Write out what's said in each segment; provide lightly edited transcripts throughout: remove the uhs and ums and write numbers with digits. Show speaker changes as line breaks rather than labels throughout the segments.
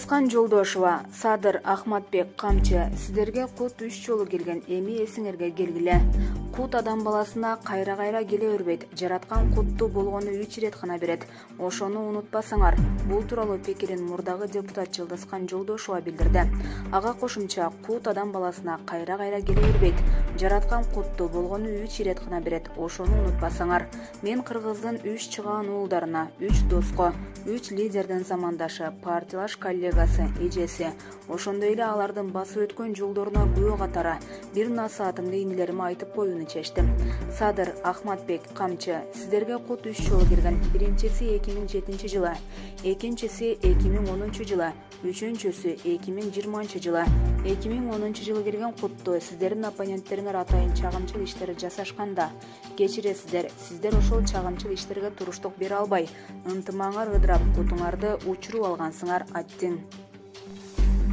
Жылдыскан Жолдошова, Садыр Ахматбек камчы, сіздерге кут 3 жолу келген, эми эсиңерге келгиле. Кут адам баласына кайра-кайра келе өрбейт, жараткан кутту болгону 3 ирет гана берет. Ошону унутпасаңар. Бул тууралуу пикирин мурдагы депутат Жылдыскан Жолдошова билдирди. Ага кошумча, кут адам баласына кайра-кайра келе өрбейт, жараткан кутту болгону 3 ирет гана берет. Ошону унутпасаңар. Мен Кыргыздын 3 чыгаан уулдарына, 3 доско, 3 лидердин замандашы, партиялаш коллегасы, эжеси, ошондой эле алардын басып өткөн жолдоруна күбө катары бир насаатымды инилериме айтып коюуну чечтим. Садыр Ахматбек камчы, сиздерге кут 3 жолу келген. Биринчиси 2007 жылы, экинчиси 2010 жылы, үчүнчүсү 2020 жылы. 2010 жылы келген кутту сиздердин оппоненттериңер атайын чагымчыл иштери жасашканда кечиресиздер. Сиздер ошол чагымчыл иштерге туруштук бере албай, ынтымаңар ыдырап, кутуңарды учуруп алгансыңар, аттиң.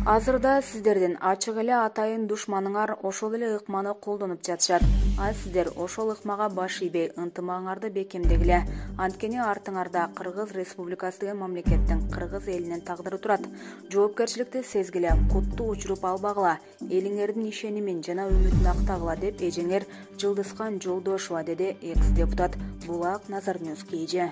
Азырда сиздердин ачык эле атайын душманыңар ошол эле ыкманы колдонуп жатышат. А сиздер ошол ыкмага баш ийбей, ынтымаңарды бекемдегиле. Анткени артыңарда Кыргыз Республикасы деген мамлекеттин, Кыргыз элинин тагдыры турат. Жоопкерчиликти сезгиле, кутту учуруп албагыла, элиңердин ишенимин жана үмүтүн актагыла деп эжеңер Жылдыскан Жолдошова, деди экс-депутат Булак Назар Ньюс KG.